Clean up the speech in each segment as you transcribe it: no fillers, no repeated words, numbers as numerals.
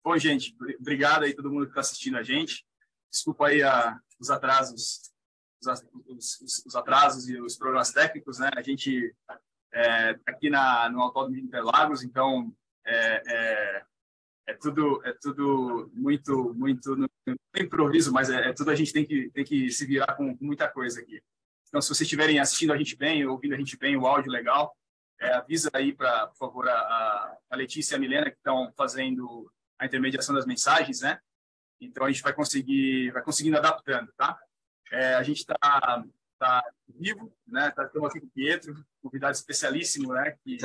Bom, gente, obrigado aí todo mundo que está assistindo a gente. Desculpa aí os atrasos, os atrasos e os problemas técnicos, né? A gente aqui no Autódromo de Interlagos, então é tudo muito no improviso, mas tudo a gente tem que se virar com muita coisa aqui. Então, se vocês estiverem assistindo a gente bem, ouvindo a gente bem, o áudio legal, avisa aí, por favor, a Letícia e a Milena, que estão fazendo a intermediação das mensagens, né? Então, a gente vai conseguindo adaptando, tá? A gente está vivo, né? Estamos aqui com o Pietro, convidado especialíssimo, né? Que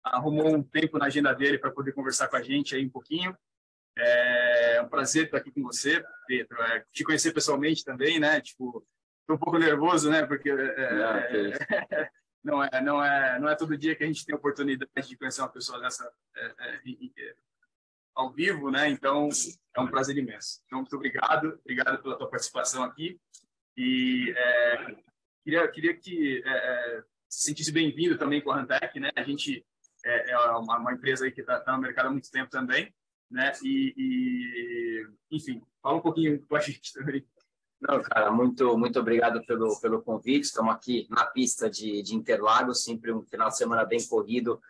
arrumou um tempo na agenda dele para poder conversar com a gente aí um pouquinho. É um prazer estar aqui com você, Pietro. Te conhecer pessoalmente também, né? Tipo, estou um pouco nervoso, né? Porque não é todo dia que a gente tem a oportunidade de conhecer uma pessoa dessa ao vivo, né? Então, é um prazer imenso. Então, muito obrigado pela tua participação aqui. E queria que se sentisse bem-vindo também com a Rantec, né? A gente é uma empresa aí que está no mercado há muito tempo também, né? Enfim, fala um pouquinho com a gente também. Não, cara, muito obrigado pelo convite. Estamos aqui na pista de Interlagos, sempre um final de semana bem corrido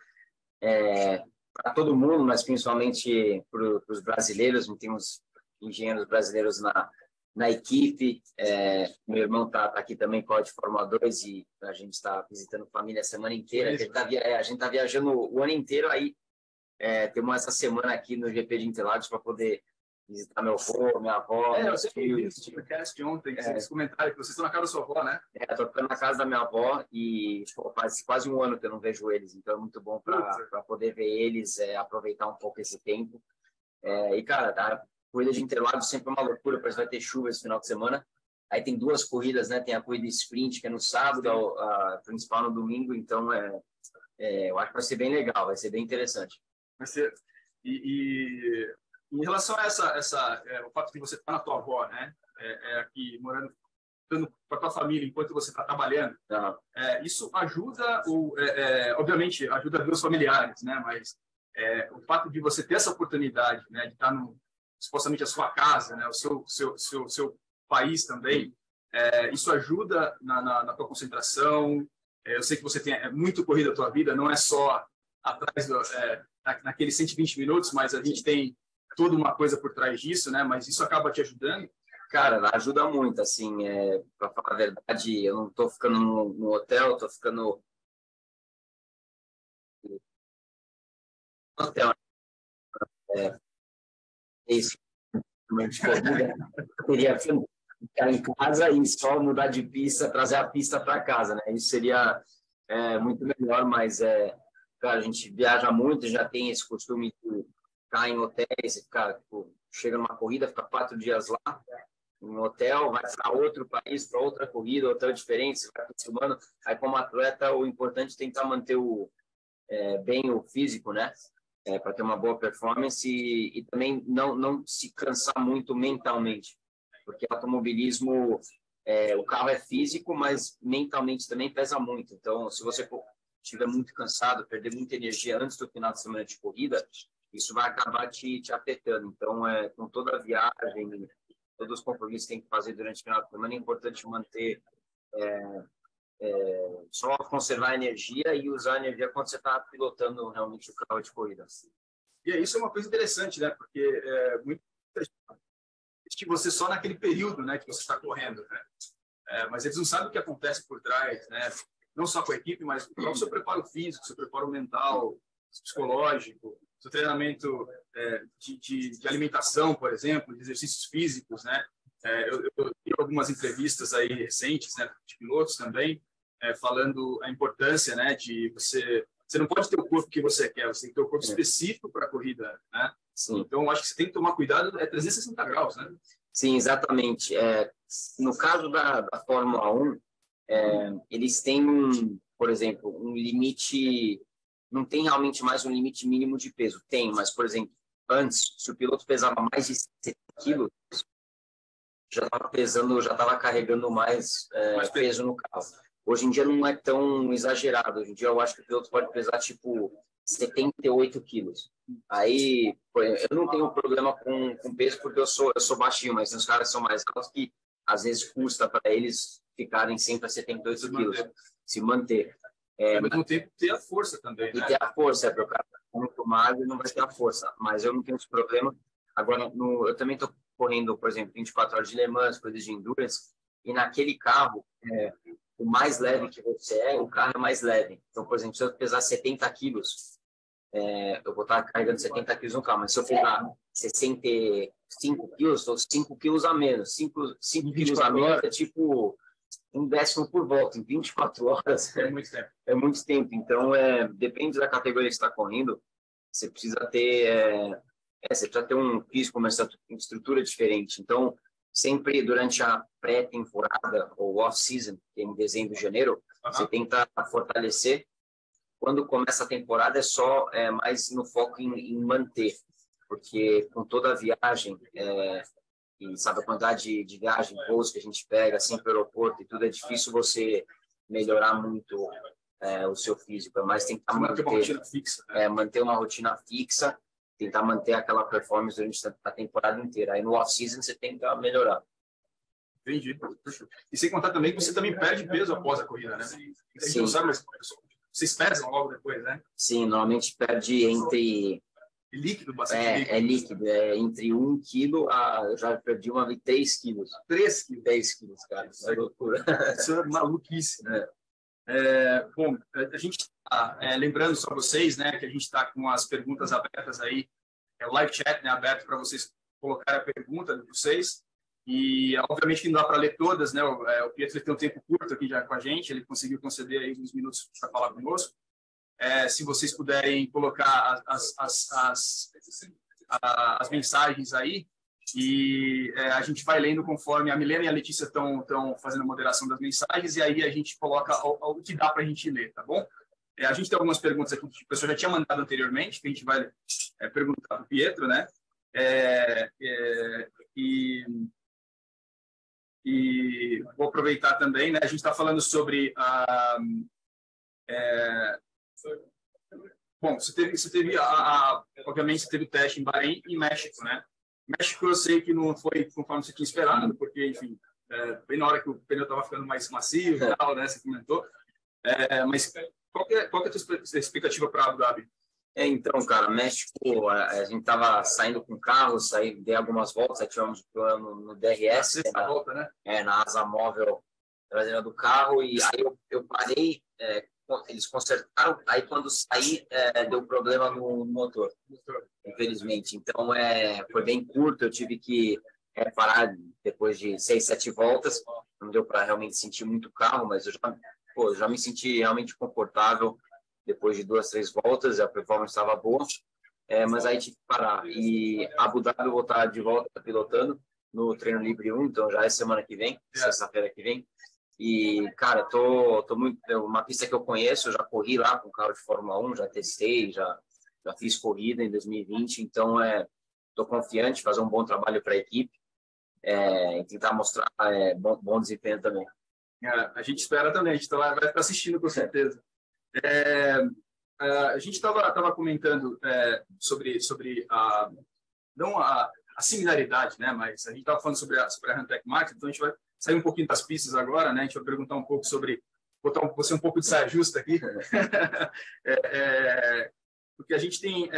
para todo mundo, mas principalmente para os brasileiros. Temos engenheiros brasileiros na equipe. Meu irmão está aqui também, corre de Fórmula 2, e a gente está visitando família a semana inteira. A gente está viajando o ano inteiro, aí temos essa semana aqui no GP de Interlagos para poder visitar meu avô, minha avó. Eu sempre vi esse podcast ontem, esse comentário que vocês estão na casa da sua avó, né? Estou ficando na casa da minha avó e faz quase um ano que eu não vejo eles, então é muito bom para poder ver eles, aproveitar um pouco esse tempo. E, cara, a corrida de Interlagos sempre é uma loucura, parece que vai ter chuva esse final de semana. Aí tem duas corridas, né? Tem a corrida sprint, que é no sábado, a principal no domingo, então eu acho que vai ser bem legal, vai ser bem interessante. Vai ser. E em relação a o fato de você estar na tua avó, né? Aqui morando para tua família enquanto você está trabalhando, isso ajuda, obviamente, ajuda os familiares, né? Mas o fato de você ter essa oportunidade, né? De estar supostamente a sua casa, né? O seu país também, isso ajuda na tua concentração. Eu sei que você tem muito corrida a tua vida, não é só atrás naqueles 120 minutos, mas a gente tem toda uma coisa por trás disso, né? Mas isso acaba te ajudando? Cara, ajuda muito, assim, para falar a verdade, eu não estou ficando no hotel, estou ficando no hotel. Isso, eu queria ficar em casa e só mudar de pista, trazer a pista para casa, né? Isso seria muito melhor, mas cara, a gente viaja muito, já tem esse costume de ficar em hotéis, chega numa corrida, fica 4 dias lá, em hotel, vai para outro país, para outra corrida, hotel diferente, você vai acostumando. Aí, como atleta, o importante é tentar manter bem o físico, né? Para ter uma boa performance e também não se cansar muito mentalmente, porque automobilismo, o carro é físico, mas mentalmente também pesa muito. Então, se você estiver muito cansado, perder muita energia antes do final de semana de corrida, isso vai acabar te afetando. Então, com toda a viagem, todos os compromissos que tem que fazer durante o final de semana, é importante manter, só conservar a energia e usar a energia quando você está pilotando realmente o carro de corrida. E isso é uma coisa interessante, né? Porque muita gente que você só naquele período, né, que você está correndo, né? Mas eles não sabem o que acontece por trás, né? Não só com a equipe, mas o seu preparo físico, seu preparo mental, psicológico, seu treinamento de alimentação, por exemplo, de exercícios físicos, né? Eu vi algumas entrevistas aí recentes, né, de pilotos também, falando a importância, né, de você não pode ter o corpo que você quer, você tem que ter o corpo específico para a corrida, né? Sim. Então, eu acho que você tem que tomar cuidado, 360 graus, né? Sim, exatamente. No caso da Fórmula 1, eles têm, por exemplo, um limite, não tem realmente mais um limite mínimo de peso. Tem, mas, por exemplo, antes, se o piloto pesava mais de 70 quilos, já estava carregando mais peso no carro. Hoje em dia não é tão exagerado. Hoje em dia eu acho que o piloto pode pesar tipo 78 quilos. Aí, pô, eu não tenho problema com peso porque eu sou baixinho, mas os caras são mais altos que às vezes custa para eles ficarem sempre a 78 quilos, se manter. Ao mesmo tempo, ter a força também, né? E ter a força, para o cara muito magro não vai ter a força, mas eu não tenho esse problema. Agora, eu também estou correndo, por exemplo, 24 horas de Le Mans, coisas de endurance, e naquele carro, o mais leve que você o carro é mais leve. Então, por exemplo, se eu pesar 70 quilos, eu vou estar carregando 70 quilos no carro, mas se eu pesar 65 quilos, estou 5 quilos a menos. 5 quilos a menos é tipo um décimo por volta, em 24 horas. É muito tempo. É muito tempo. Então, depende da categoria que você está correndo, você precisa ter, você precisa ter um físico, uma estrutura diferente. Então, sempre durante a pré-temporada ou off-season, que é em dezembro e janeiro, você tenta fortalecer. Quando começa a temporada, é só mais no foco em manter, porque com toda a viagem, e sabe a quantidade de viagem, voos que a gente pega assim para o aeroporto e tudo, é difícil você melhorar muito o seu físico, mas tentar manter uma rotina fixa, né? Manter uma rotina fixa, tentar manter aquela performance durante a temporada inteira. Aí no off-season você tenta melhorar. Entendi. E sem contar também que você também perde peso após a corrida, né? A gente não sabe, mas vocês pesam logo depois, né? Sim, normalmente perde entre... É líquido, bastante líquido. É líquido, entre 1 quilo eu já perdi uma vez 3 quilos. 3 quilos? 10 quilos, cara. Isso é loucura. Isso é maluquice. Bom, a gente está lembrando só vocês, né, que a gente está com as perguntas abertas aí, o live chat, né, aberto para vocês colocarem a pergunta de vocês. E, obviamente, que não dá para ler todas, né? O Pietro tem um tempo curto aqui já com a gente, ele conseguiu conceder aí uns minutos para falar conosco. Se vocês puderem colocar as mensagens aí, e a gente vai lendo conforme a Milena e a Letícia estão fazendo a moderação das mensagens, e aí a gente coloca o que dá para a gente ler, tá bom? A gente tem algumas perguntas aqui que a pessoa já tinha mandado anteriormente, que a gente vai perguntar para o Pietro, né? E vou aproveitar também, né? A gente está falando sobre bom, você teve obviamente você teve o teste em Bahrein e México, né? México eu sei que não foi conforme você tinha esperado, porque, enfim, bem na hora que o pneu estava ficando mais macio e tal, né? Você comentou. Mas qual que é a tua expectativa para Abu Dhabi? Então, cara, México, a gente estava saindo com o carro, dei algumas voltas, aí tivemos no DRS, volta, né? Na asa móvel traseira do carro, e aí eu parei, eles consertaram, aí quando saí, deu problema no motor, infelizmente. Então, foi bem curto, eu tive que parar depois de 6, 7 voltas, não deu para realmente sentir muito o carro, mas eu já me senti realmente confortável. Depois de 2, 3 voltas, a performance estava boa, mas aí tive que parar. E Abu Dhabi eu vou estar de volta pilotando no treino livre 1, então já é semana que vem, sexta-feira que vem. E, cara, tô muito... Uma pista que eu conheço, eu já corri lá com carro de Fórmula 1, já testei, já fiz corrida em 2020, então tô confiante, fazer um bom trabalho para a equipe e tentar mostrar bom desempenho também. A gente espera também, a gente vai estar assistindo com certeza. A gente estava comentando sobre não a similaridade, né? Mas a gente estava falando sobre a Huntec Market, então a gente vai sair um pouquinho das pistas agora, né? A gente vai perguntar um pouco sobre, botar você um pouco de saia justa aqui, porque a gente tem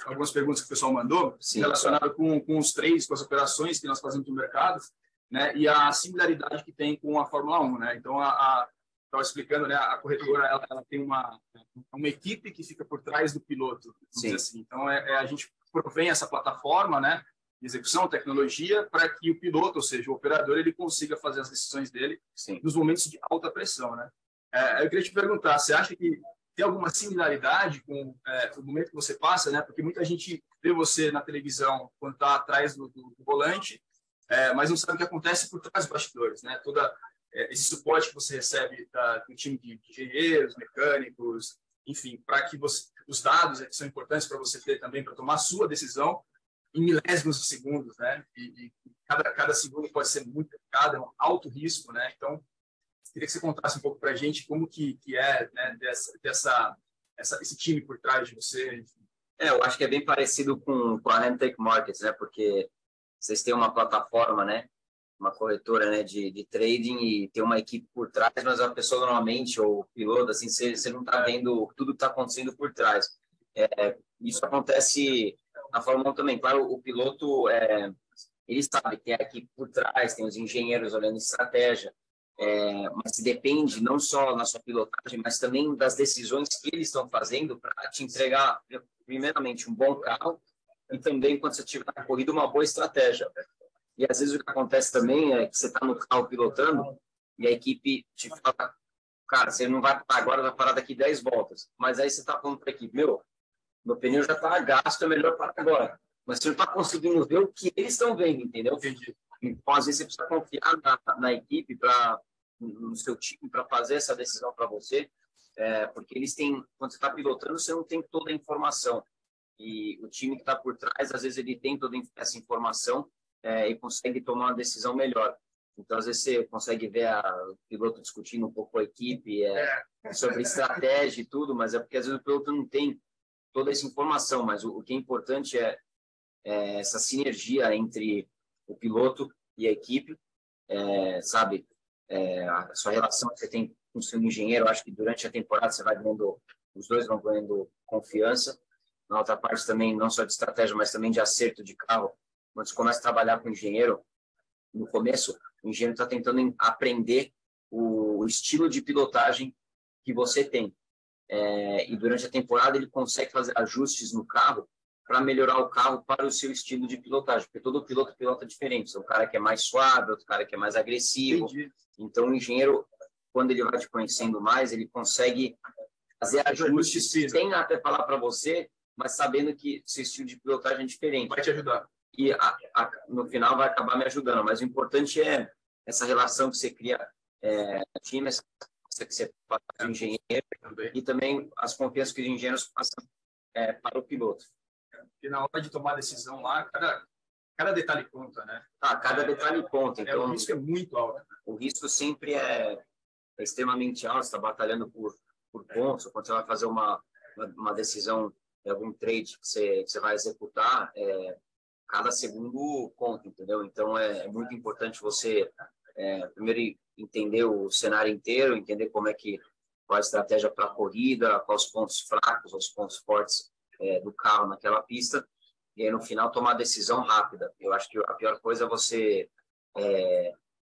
algumas perguntas que o pessoal mandou relacionadas com os trades, com as operações que nós fazemos no mercado, né, e a similaridade que tem com a Fórmula 1, né? Então, estava explicando, né, a corretora ela tem uma equipe que fica por trás do piloto, assim. Então, a gente provém essa plataforma, né, de execução, tecnologia, para que o piloto, ou seja, o operador, ele consiga fazer as decisões dele nos momentos de alta pressão, né? Eu queria te perguntar, você acha que tem alguma similaridade com o momento que você passa, né? Porque muita gente vê você na televisão quando está atrás do volante, mas não sabe o que acontece por trás dos bastidores, né? Todo esse suporte que você recebe do time de engenheiros, mecânicos, enfim, para que os dados que são importantes para você ter também para tomar a sua decisão em milésimos de segundos, né? E cada segundo pode ser muito delicado, é um alto risco, né? Então, queria que você contasse um pouco para a gente como que é, né, esse time por trás de você. Eu acho que é bem parecido com a Handtake Markets, né? Porque vocês têm uma plataforma, né? Uma corretora, né? De trading e tem uma equipe por trás, mas a pessoa normalmente, ou o piloto, assim, você não está vendo tudo que está acontecendo por trás. Isso acontece na Fórmula 1 também. Claro, o piloto, ele sabe, tem a equipe por trás, tem os engenheiros olhando estratégia, mas depende não só na sua pilotagem, mas também das decisões que eles estão fazendo para te entregar, primeiramente, um bom carro e também, quando você estiver na corrida, uma boa estratégia. E às vezes o que acontece também é que você está no carro pilotando e a equipe te fala, cara, você não vai parar agora, vai parar daqui 10 voltas. Mas aí você está falando para a equipe, meu pneu já está gasto, é melhor parar agora. Mas você não está conseguindo ver o que eles estão vendo, entendeu? Entendi. Então, às vezes, você precisa confiar na equipe, no seu time, para fazer essa decisão para você, porque eles têm, quando você está pilotando, você não tem toda a informação. E o time que está por trás, às vezes, ele tem toda essa informação e consegue tomar uma decisão melhor. Então, às vezes, você consegue ver o piloto discutindo um pouco com a equipe sobre estratégia e tudo, mas é porque, às vezes, o piloto não tem toda essa informação, mas o que é importante é essa sinergia entre o piloto e a equipe, sabe? A sua relação que você tem com o seu engenheiro, acho que durante a temporada você vai ganhando, os dois vão ganhando confiança. Na outra parte também, não só de estratégia, mas também de acerto de carro. Quando você começa a trabalhar com o engenheiro, no começo, o engenheiro está tentando aprender o estilo de pilotagem que você tem. E durante a temporada ele consegue fazer ajustes no carro para melhorar o carro para o seu estilo de pilotagem, porque todo piloto pilota diferente. Tem um cara que é mais suave, outro cara que é mais agressivo. Entendi. Então, o engenheiro, quando ele vai te conhecendo mais, ele consegue fazer ajustes sem até falar para você, mas sabendo que seu estilo de pilotagem é diferente. Vai te ajudar. E no final vai acabar me ajudando. Mas o importante é essa relação que você cria no time, essa que você faz com o engenheiro e também as confianças que os engenheiros passam para o piloto. Porque na hora de tomar a decisão lá, cada detalhe conta, né? Cada detalhe conta. Então, o risco é muito alto. O risco sempre é extremamente alto. Você está batalhando por pontos. Quando você vai fazer uma decisão em algum trade que você vai executar, cada segundo conta, entendeu? Então, é muito importante você primeiro entender o cenário inteiro, entender qual a estratégia para a corrida, quais os pontos fracos, os pontos fortes do carro naquela pista, e aí no final tomar decisão rápida. Eu acho que a pior coisa é você,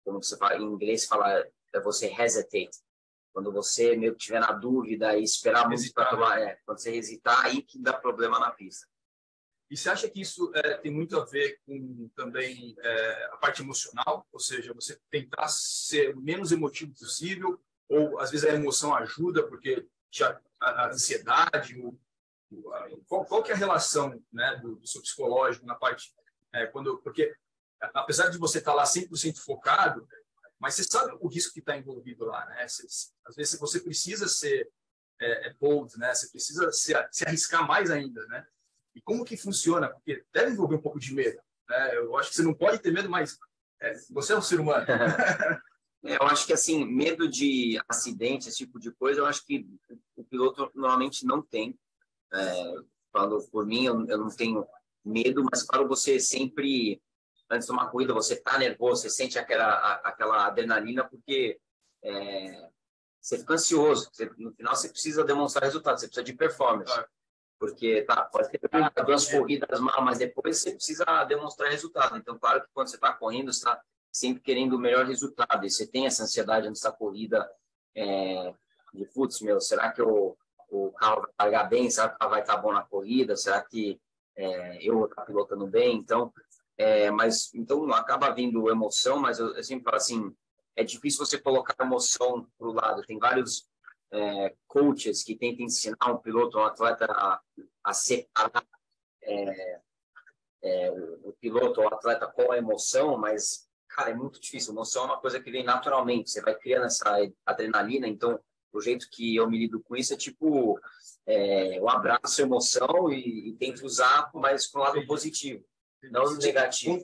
como você fala, em inglês fala, é você hesitate. Quando você meio que estiver na dúvida e esperar muito para tomar, quando você hesitar, aí que dá problema na pista. E você acha que isso tem muito a ver com também a parte emocional? Ou seja, você tentar ser o menos emotivo possível, ou às vezes a emoção ajuda, porque a ansiedade, qual que é a relação, né, do seu psicológico na parte... porque apesar de você estar lá 100% focado, mas você sabe o risco que está envolvido lá, né? Às vezes você precisa ser bold, né? Você precisa se arriscar mais ainda, né? E como que funciona? Porque deve envolver um pouco de medo, né? Eu acho que você não pode ter medo, mas você é um ser humano. Eu acho que, assim, medo de acidente, esse tipo de coisa, eu acho que o piloto normalmente não tem. Falando por mim, eu não tenho medo, mas, claro, você sempre, antes de uma corrida, você está nervoso, você sente aquela adrenalina, porque você fica ansioso. No final, você precisa demonstrar resultado, você precisa de performance. Claro. Porque, pode ter duas corridas mal, mas depois você precisa demonstrar resultado. Então, claro que quando você está correndo, você está sempre querendo o melhor resultado. E você tem essa ansiedade antes da corrida de, putz, será que o carro vai largar bem? Será que o carro vai estar bom na corrida? Será que eu vou estar pilotando bem? Então, então acaba vindo emoção, mas eu sempre falo assim, é difícil você colocar emoção para o lado. Tem vários coaches que tentam ensinar um piloto, um atleta a separar o piloto ou o atleta com a emoção, mas, cara, é muito difícil. A emoção é uma coisa que vem naturalmente. Você vai criando essa adrenalina, então o jeito que eu me lido com isso é tipo, eu abraço a emoção e tento usar, mas com o lado positivo, não no negativo.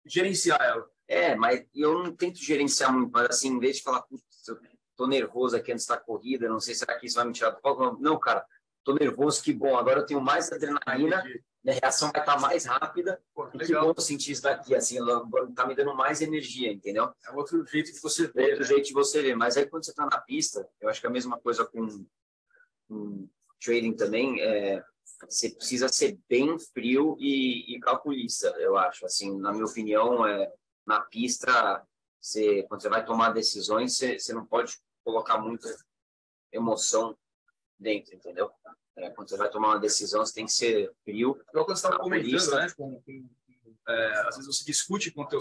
Gerenciar ela. Mas eu não tento gerenciar muito, mas assim, em vez de falar, tô nervoso aqui antes da corrida, não sei se será que isso vai me tirar do foco. Não, cara, tô nervoso, que bom, agora eu tenho mais adrenalina, minha reação vai estar mais rápida. Pô, e que bom sentir isso daqui, assim, tá me dando mais energia, entendeu? É outro jeito de você ver. Outro jeito de você ver. Mas aí quando você tá na pista, eu acho que é a mesma coisa com trading também, você precisa ser bem frio e calculista, eu acho. Assim, na minha opinião, na pista, quando você vai tomar decisões, você não pode colocar muita emoção dentro, entendeu? Quando você vai tomar uma decisão, você tem que ser frio. Então, quando você estava comentando, né, às vezes você discute com o teu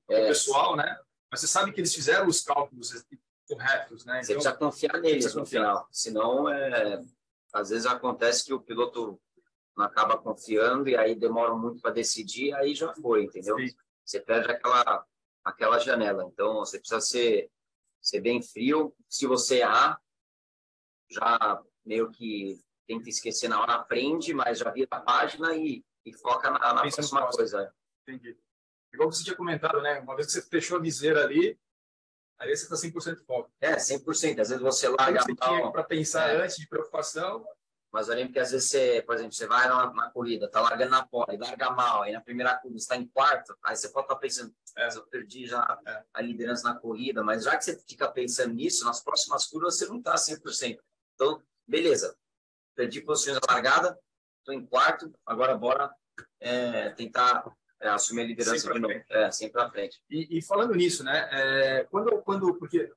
pessoal, né? Mas você sabe que eles fizeram os cálculos corretos, né? Você precisa confiar neles no final. Senão, às vezes acontece que o piloto não acaba confiando e aí demora muito para decidir, aí já foi, entendeu? Sim. Você perde aquela janela. Então, você precisa ser bem frio. Se você errar, já meio que tenta esquecer na hora, aprende, mas já vira a página e foca na próxima coisa. Entendi. Igual você tinha comentado, né? Uma vez que você fechou a viseira ali, aí você está 100% foco. 100%. Às vezes você larga você tinha para pensar antes de preocupação. Mas eu lembro que às vezes por exemplo, você vai na corrida, tá largando na pole, larga mal, aí na primeira curva você está em quarto, aí você pode estar pensando, eu perdi já a liderança na corrida, mas já que você fica pensando nisso, nas próximas curvas você não está 100%. Então, beleza, perdi posições na largada, estou em quarto, agora bora tentar assumir a liderança de novo. Sempre à frente. E falando nisso, né, porque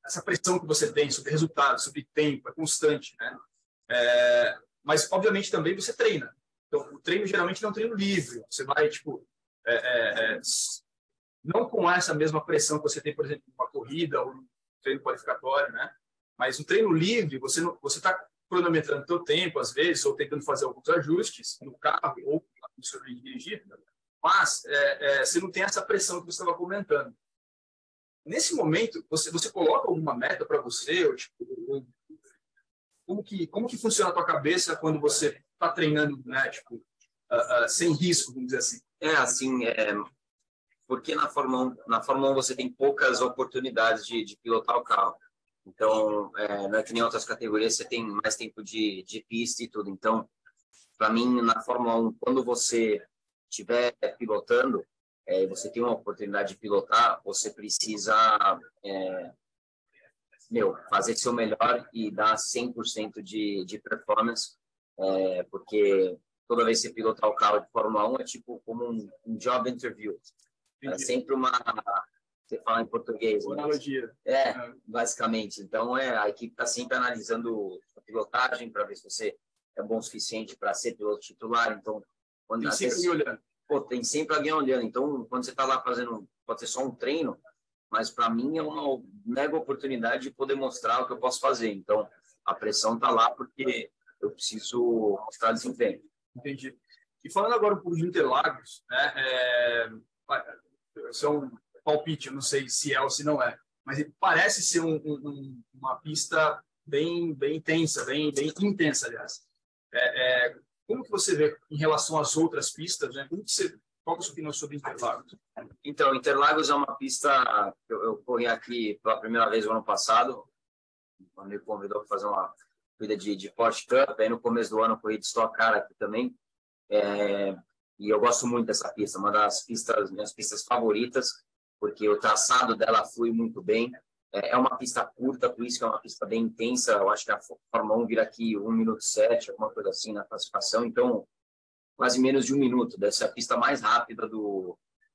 essa pressão que você tem sobre resultados, sobre tempo, é constante, né? Mas, obviamente, também você treina. Então, o treino geralmente não é um treino livre. Você vai, tipo, não com essa mesma pressão que você tem, por exemplo, uma corrida ou um treino qualificatório, né? Mas um treino livre, você está cronometrando o seu tempo, às vezes, ou tentando fazer alguns ajustes no carro ou no seu jeito de dirigir, mas você não tem essa pressão que você estava comentando. Nesse momento, você coloca alguma meta para você? Ou, tipo, como que funciona a tua cabeça quando você está treinando, né, tipo, sem risco, vamos dizer assim? Porque na Fórmula 1 você tem poucas oportunidades de pilotar o carro. Então, não é que nem outras categorias, você tem mais tempo de pista e tudo. Então, para mim, na Fórmula 1, quando você estiver pilotando, você tem uma oportunidade de pilotar, você precisa fazer seu melhor e dar 100% de performance, porque toda vez que você pilotar o carro de Fórmula 1 é tipo como um job interview. É sempre você fala em português. Uma analogia. Basicamente. Então, a equipe está sempre analisando a pilotagem para ver se você é bom o suficiente para ser piloto titular. Então, tem sempre alguém olhando. Tem sempre alguém olhando. Então, quando você está lá fazendo, pode ser só um treino, mas para mim é uma mega oportunidade de poder mostrar o que eu posso fazer. Então, a pressão está lá porque eu preciso mostrar desempenho. Entendi. E falando agora um pouco de Interlagos, né, isso é um palpite, eu não sei se é ou se não é, mas parece ser uma pista bem intensa, bem intensa, aliás. Como que você vê em relação às outras pistas, né? Qual é a sua opinião sobre Interlagos? Então, Interlagos é uma pista que eu corri aqui pela primeira vez no ano passado. O amigo convidou para fazer uma corrida de Porsche Cup. Aí no começo do ano eu corri de Stock Car aqui também. E eu gosto muito dessa pista, uma das minhas pistas favoritas, porque o traçado dela flui muito bem. É uma pista curta, por isso que é uma pista bem intensa. Eu acho que a Fórmula 1 vira aqui 1 minuto 7, alguma coisa assim na classificação. Então, quase menos de 1 minuto. Dessa a pista mais rápida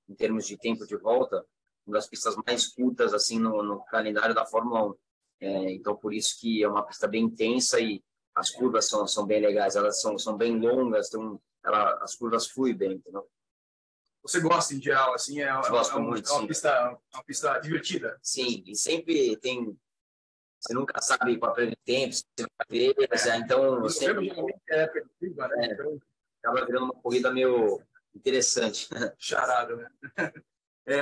em termos de tempo de volta, uma das pistas mais curtas assim no calendário da Fórmula 1. Então, por isso que é uma pista bem intensa e as curvas são bem legais. Elas são bem longas, as curvas fluem bem, entendeu? Você gosta, em geral, assim? Gosto muito, é uma pista divertida. Sim, e sempre tem... Você nunca sabe qual é o tempo, você vai ver, então... Sempre é perdido, né? Então, acaba virando uma corrida meio interessante. Charada, né?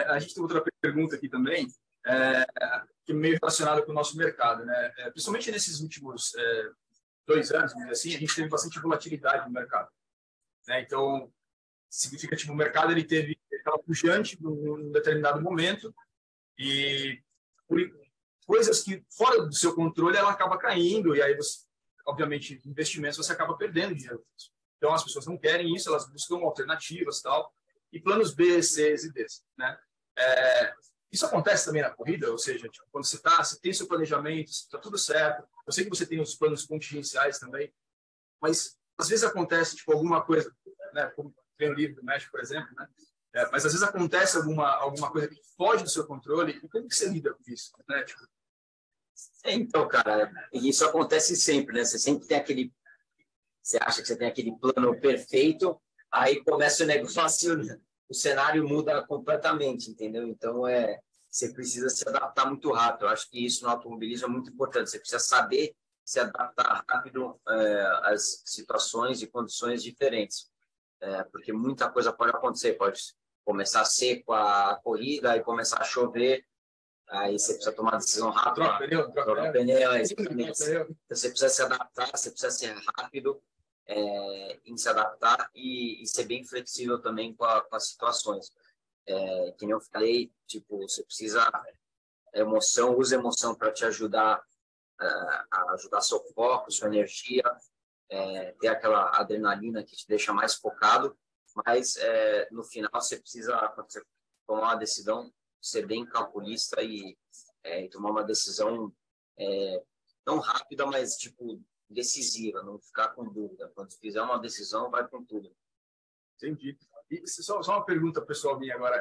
A gente tem outra pergunta aqui também, que é meio relacionada com o nosso mercado, né? Principalmente nesses últimos 2 anos, vamos dizer assim, a gente teve bastante volatilidade no mercado, né? Então, significa que o mercado ele teve aquela pujante num determinado momento e por coisas que, fora do seu controle, ela acaba caindo, e aí, você, obviamente, investimentos, você acaba perdendo dinheiro. Então, as pessoas não querem isso, elas buscam alternativas e tal, e planos B, C e D, né? Isso acontece também na corrida, ou seja, tipo, quando você tem seu planejamento, está tudo certo, eu sei que você tem os planos contingenciais também, mas às vezes acontece tipo, alguma coisa, né, como treino livre do México, por exemplo, né? Mas às vezes acontece alguma coisa que foge do seu controle, e como que você lida com isso, né? Tipo, então, cara, isso acontece sempre, né? Você sempre tem aquele... Você acha que você tem aquele plano perfeito, aí começa o negócio, o cenário muda completamente, entendeu? Então, você precisa se adaptar muito rápido. Eu acho que isso no automobilismo é muito importante. Você precisa saber se adaptar rápido às situações e condições diferentes. Porque muita coisa pode acontecer. Pode começar seco a corrida e começar a chover. Aí você precisa tomar decisão rápida. Troca pneu. Então, você precisa se adaptar, você precisa ser rápido em se adaptar e ser bem flexível também com as situações. Que nem eu falei, tipo, você precisa usa emoção para te ajudar a ajudar seu foco, sua energia, ter aquela adrenalina que te deixa mais focado, mas no final você precisa, quando você tomar uma decisão, ser bem calculista e tomar uma decisão não rápida, mas tipo decisiva, não ficar com dúvida. Quando fizer uma decisão, vai com tudo. Entendi. E só uma pergunta pessoal minha agora.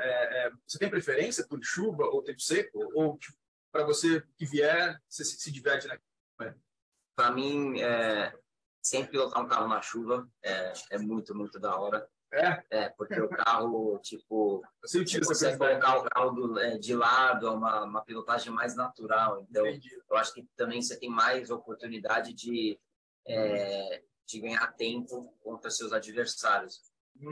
Você tem preferência por chuva ou tempo seco? Ou tipo, para você que vier, você se diverte naquilo? Para mim, sempre pilotar um carro na chuva é muito, muito da hora. Porque o carro, tipo, você consegue colocar o carro de lado, é uma pilotagem mais natural. Então, entendi. Eu acho que também você tem mais oportunidade de ganhar tempo contra seus adversários.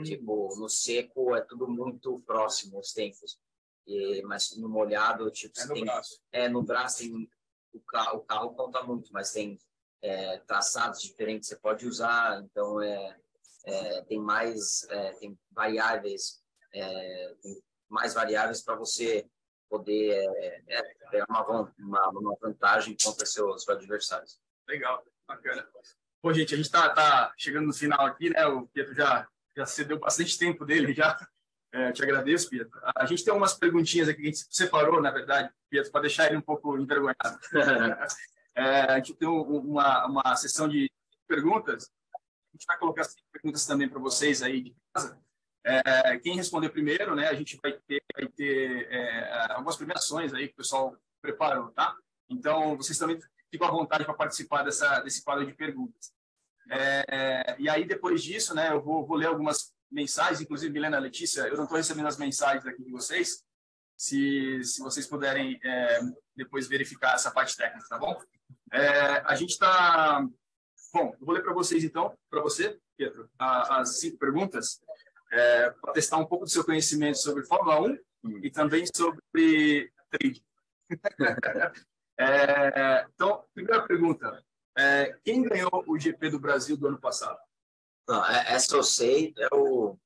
Tipo, no seco é tudo muito próximo, os tempos. Mas no molhado, tipo, você tem... braço. No braço tem... O carro conta muito, mas tem traçados diferentes que você pode usar. Então, tem mais tem variáveis para você poder ter uma vantagem contra seus adversários. Legal, bacana. Pô, gente, a gente tá chegando no final aqui, né? O Pietro já cedeu bastante tempo dele já. Te agradeço, Pietro. A gente tem algumas perguntinhas aqui que a gente separou, na verdade, Pietro, para deixar ele um pouco envergonhado. A gente tem uma sessão de perguntas. A gente vai colocar 5 perguntas também para vocês aí de casa. Quem responder primeiro, né, a gente vai ter algumas premiações aí que o pessoal preparou, tá? Então, vocês também ficam à vontade para participar desse quadro de perguntas. E aí, depois disso, né, eu vou ler algumas mensagens, inclusive, Milena, Letícia, eu não estou recebendo as mensagens aqui de vocês, se vocês puderem depois verificar essa parte técnica, tá bom? A gente está... Bom, eu vou ler para vocês, então, para você, Pietro, as 5 perguntas, para testar um pouco do seu conhecimento sobre Fórmula 1 e também sobre trading. Então, primeira pergunta. Quem ganhou o GP do Brasil do ano passado? Não, essa eu sei, eu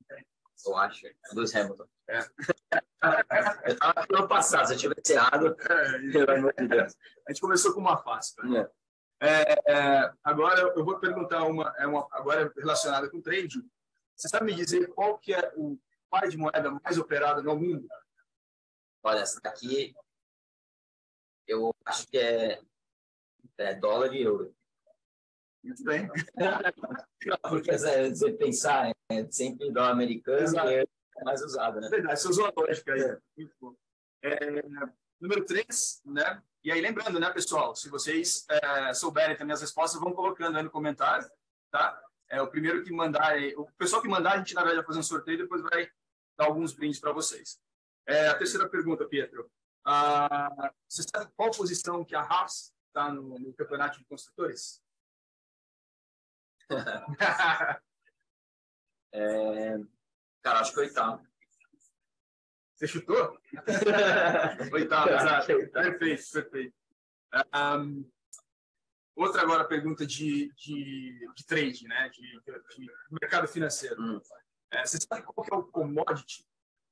acho, Lewis Hamilton. Eu estava no ano passado, se eu tivesse errado, pelo amor de Deus. A gente começou com uma fácil. Né? Agora eu vou perguntar agora relacionada com trading. Você sabe me dizer qual que é o par de moeda mais operado no mundo? Olha, essa daqui eu acho que é dólar e euro. Muito bem. Porque se você pensar, sempre dólar americano e euro é mais usado, né? Verdade, você usou a lógica aí. Muito bom. Número 3, né? E aí, lembrando, né, pessoal, se vocês souberem também as respostas, vão colocando aí no comentário, tá? O primeiro que mandar, o pessoal que mandar, a gente, na verdade, vai fazer um sorteio e depois vai dar alguns brindes para vocês. A terceira pergunta, Pietro. Você sabe qual posição que a Haas está no campeonato de construtores? Cara, acho que 8º. Você chutou? 8º, exato. Perfeito. Outra agora pergunta de trade, né? De mercado financeiro. Você sabe qual que é o commodity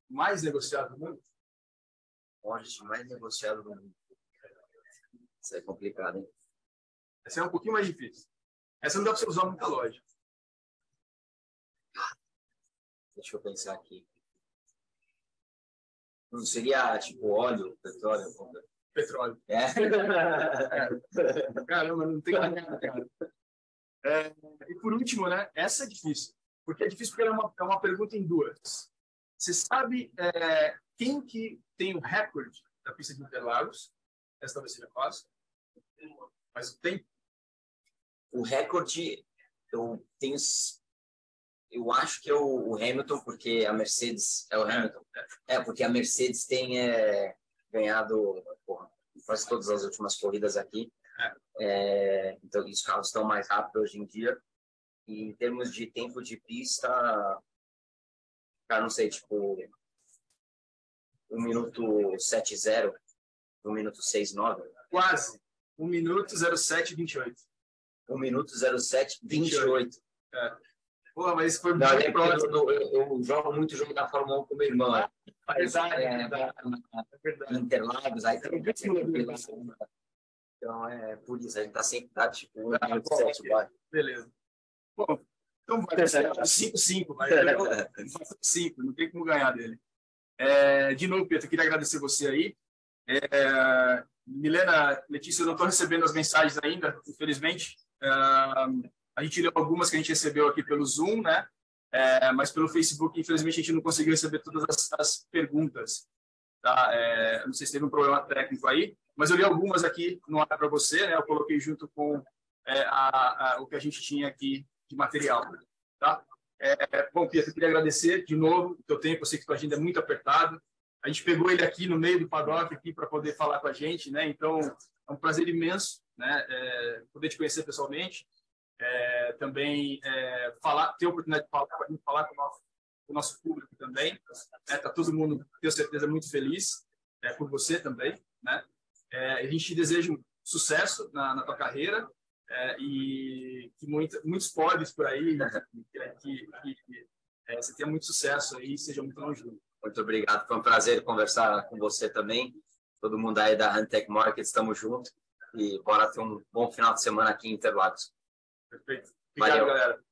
mais negociado do mundo? Commodity mais negociado do mundo. Isso é complicado, hein? Essa é um pouquinho mais difícil. Essa não dá para você usar muita lógica. Deixa eu pensar aqui. Não seria tipo óleo, petróleo? Petróleo. É? Caramba, não tem nada, cara. E por último, né? Essa é difícil. Porque é difícil porque é uma pergunta em duas. Você sabe quem que tem o recorde da pista de Interlagos? Essa talvez seja fácil. Mas tem. O recorde, eu acho que é o Hamilton, porque a Mercedes é o Hamilton. Porque a Mercedes tem ganhado quase todas as últimas corridas aqui. Então, os carros estão mais rápidos hoje em dia. E em termos de tempo de pista, cara, não sei, tipo, 1 minuto 7:0, 1 minuto 6:9. Quase. 1 minuto 07:28. 1 minuto 07:28. Porra, mas isso foi muito próximo. Eu jogo muito jogo da Fórmula 1 com meu irmão. Verdade. Interlagos, aí tem então, por isso, a gente tá sempre tipo, 1 minuto 7, vai. Beleza. Bom, então vai ser 5-5, mas 5, não tem como ganhar dele. De novo, Pedro, eu queria agradecer você aí. Milena, Letícia, eu não estou recebendo as mensagens ainda, infelizmente. A gente leu algumas que a gente recebeu aqui pelo Zoom, né? Mas pelo Facebook, infelizmente, a gente não conseguiu receber todas as perguntas. Tá? Não sei se teve um problema técnico aí, mas eu li algumas aqui no ar para você, né? Eu coloquei junto com o que a gente tinha aqui de material. Tá? Bom, Pietro, eu queria agradecer de novo o teu tempo. Eu sei que tua agenda é muito apertada. A gente pegou ele aqui no meio do paddock aqui para poder falar com a gente, né? Então, é um prazer imenso, né? Poder te conhecer pessoalmente. Também ter a oportunidade de falar com o nosso público também. Tá todo mundo, tenho certeza, muito feliz por você também, né? A gente deseja um sucesso na tua carreira e que muitos pódios por aí, que você tenha muito sucesso aí e seja muito longevo. Muito obrigado, foi um prazer conversar com você também. Todo mundo aí da Huntech Markets, estamos juntos e bora ter um bom final de semana aqui em Interlagos. Perfeito. Obrigado, galera.